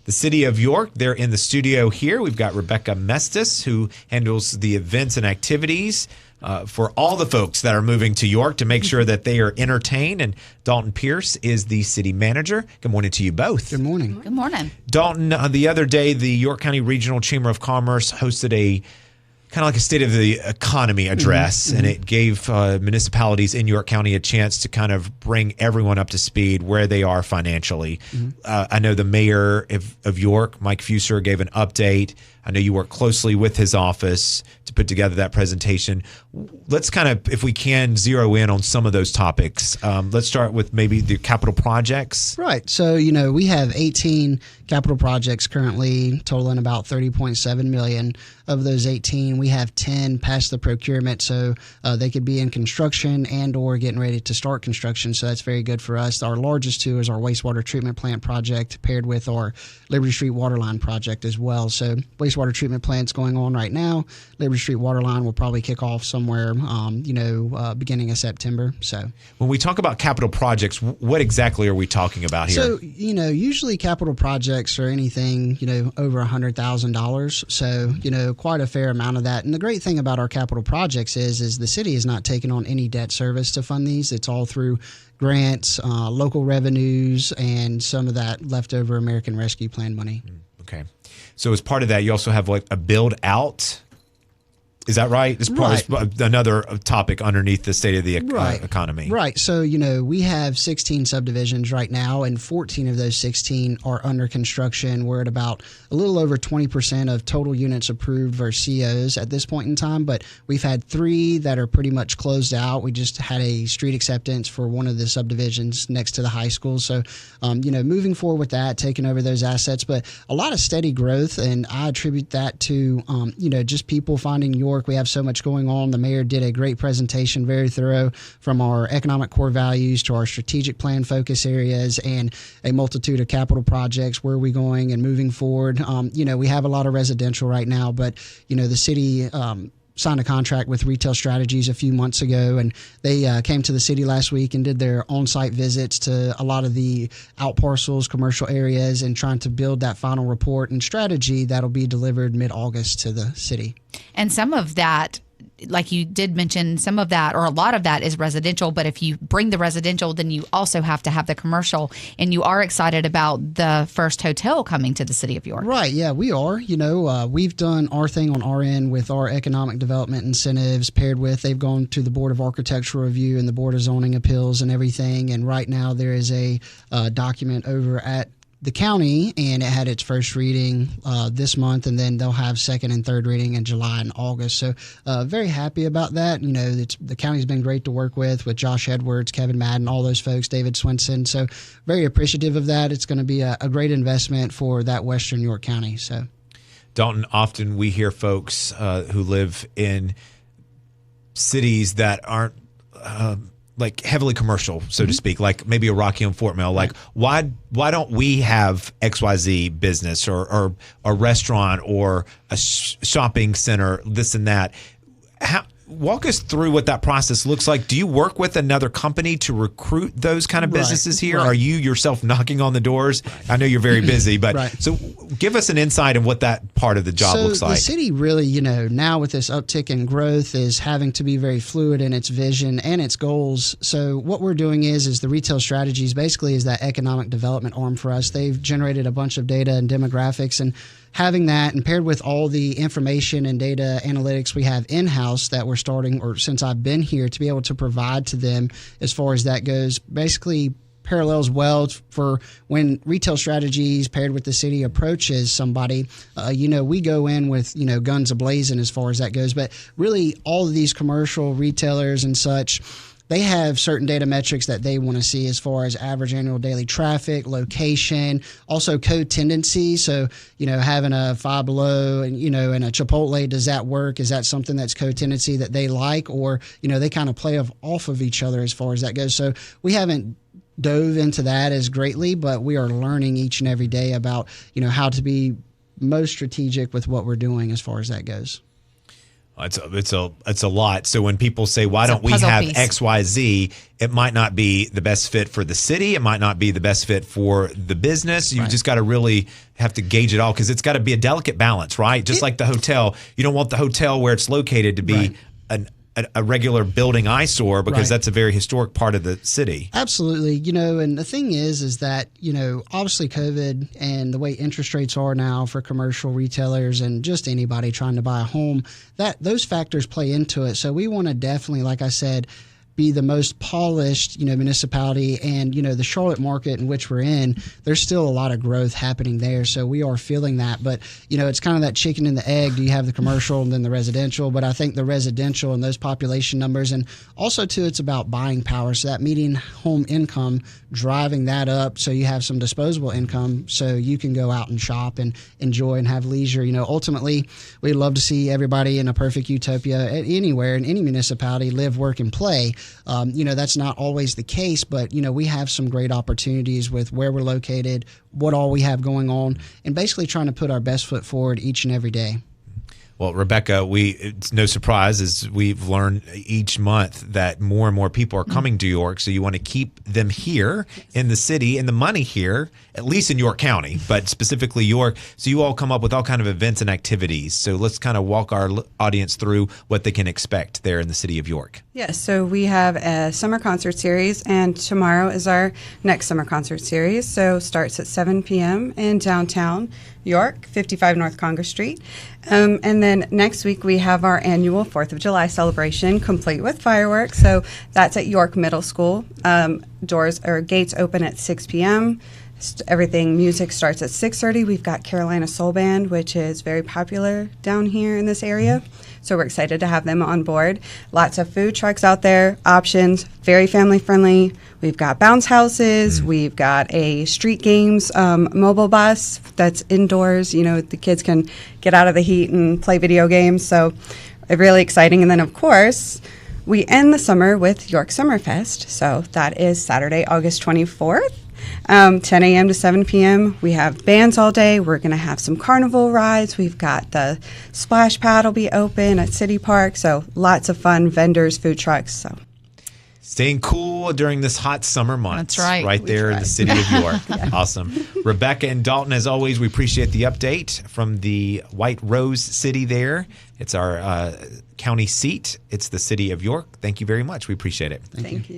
the city of York. They're in the studio here. We've got Rebecca Mestis, who handles the events and activities for all the folks that are moving to York to make sure that they are entertained. And Dalton Pierce is the city manager. Good morning to you both. Good morning. Good morning. Dalton, the other day, the York County Regional Chamber of Commerce hosted a kind of like a state of the economy address, and it gave municipalities in York County a chance to kind of bring everyone up to speed where they are financially. I know the mayor of York, Mike Fuser, gave an update. I know you work closely with his office to put together that presentation. Let's kind of, if we can, zero in on some of those topics. Let's start with maybe the capital projects. Right. So, we have 18 capital projects currently totaling about $30.7 million. Of those 18, we have 10 past the procurement, so they could be in construction and or getting ready to start construction, so that's very good for us. Our largest two is our wastewater treatment plant project paired with our Liberty Street waterline project as well. So wastewater treatment plant's going on right now. Liberty Street waterline will probably kick off somewhere, beginning of September. So when we talk about capital projects, what exactly are we talking about here? So, usually capital projects are anything, over $100,000. So, quite a fair amount of that. And the great thing about our capital projects is the city is not taking on any debt service to fund these. It's all through grants, local revenues, and some of that leftover American Rescue Plan money. Okay. So as part of that, you also have like a build out. Is that right? It's another topic underneath the state of the economy. Right. So, we have 16 subdivisions right now, and 14 of those 16 are under construction. We're at about a little over 20% of total units approved versus COs at this point in time, but we've had 3 that are pretty much closed out. We just had a street acceptance for one of the subdivisions next to the high school. So, moving forward with that, taking over those assets, but a lot of steady growth, and I attribute that to, just people finding York. We have so much going on. The mayor did a great presentation, very thorough, from our economic core values to our strategic plan focus areas and a multitude of capital projects. Where are we going and moving forward? We have a lot of residential right now, but, the city signed a contract with Retail Strategies a few months ago, and they came to the city last week and did their on-site visits to a lot of the out parcels, commercial areas, and trying to build that final report and strategy that'll be delivered mid-August to the city. And some of that, like you did mention, some of that or a lot of that is residential, but if you bring the residential, then you also have to have the commercial, and you are excited about the first hotel coming to the city of York. Right, yeah, we are. We've done our thing on our end with our economic development incentives paired with, they've gone to the Board of Architectural Review and the Board of Zoning Appeals and everything, and right now there is a document over at the county, and it had its first reading this month, and then they'll have second and third reading in July and August. So very happy about that. The county's been great to work with Josh Edwards, Kevin Madden, all those folks, David Swinson. So very appreciative of that. It's going to be a great investment for that Western York County. So, Dalton, often we hear folks who live in cities that aren't like heavily commercial, so to speak, like maybe a Rocky and Fort Mill. Like, why don't we have XYZ business or a restaurant or a shopping center, this and that? Walk us through what that process looks like. Do you work with another company to recruit those kind of businesses here? Are you yourself knocking on the doors? I know you're very busy, but so give us an insight of what that part of the job looks like. The city really, now with this uptick in growth is having to be very fluid in its vision and its goals. So what we're doing is the Retail Strategies basically is that economic development arm for us. They've generated a bunch of data and demographics, and having that and paired with all the information and data analytics we have in-house that we're starting, or since I've been here, to be able to provide to them as far as that goes, basically parallels well for when Retail Strategies paired with the city approaches somebody. We go in with, guns a-blazing as far as that goes. But really all of these commercial retailers and such, they have certain data metrics that they want to see as far as average annual daily traffic, location, also code tendency. So, having a Five Below and, and a Chipotle, does that work? Is that something that's code tendency that they like? Or, they kind of play off of each other as far as that goes. So we haven't dove into that as greatly, but we are learning each and every day about, how to be most strategic with what we're doing as far as that goes. It's a lot. So when people say, why don't we puzzle have piece. XYZ, it might not be the best fit for the city. It might not be the best fit for the business. You just got to really have to gauge it all, because it's got to be a delicate balance, right? Just like the hotel. You don't want the hotel where it's located to be a regular building eyesore, because that's a very historic part of the city. Absolutely. And the thing is that, obviously COVID and the way interest rates are now for commercial retailers and just anybody trying to buy a home, that those factors play into it. So we want to definitely, like I said, be the most polished, municipality, and, the Charlotte market in which we're in, there's still a lot of growth happening there. So we are feeling that, but, it's kind of that chicken and the egg. Do you have the commercial and then the residential? But I think the residential and those population numbers, and also too, it's about buying power. So that median home income, driving that up, so you have some disposable income, so you can go out and shop and enjoy and have leisure. Ultimately, we'd love to see everybody in a perfect utopia anywhere in any municipality live, work, and play. That's not always the case, but, we have some great opportunities with where we're located, what all we have going on, and basically trying to put our best foot forward each and every day. Well, Rebecca, it's no surprise, as we've learned each month, that more and more people are coming to York. So you want to keep them here in the city, and the money here, at least in York County, but specifically York. So you all come up with all kind of events and activities. So let's kind of walk our audience through what they can expect there in the city of York. Yes, so we have a summer concert series, and tomorrow is our next summer concert series. So starts at 7 p.m. in downtown York, 55 North Congress Street. And then next week we have our annual 4th of July celebration, complete with fireworks. So that's at York Middle School. Gates open at 6 p.m. Music starts at 6:30. We've got Carolina Soul Band, which is very popular down here in this area. So we're excited to have them on board. Lots of food trucks out there, options, very family friendly. We've got bounce houses. We've got a street games mobile bus that's indoors. The kids can get out of the heat and play video games. So really exciting. And then, of course, we end the summer with York Summerfest. So that is Saturday, August 24th. 10 a.m. to 7 p.m. We have bands all day. We're going to have some carnival rides. We've got the splash pad will be open at City Park. So lots of fun, vendors, food trucks. So staying cool during this hot summer month. That's right. Right there in the city of York. Awesome. Rebecca and Dalton, as always, we appreciate the update from the White Rose City there. It's our county seat. It's the city of York. Thank you very much. We appreciate it. Thank you.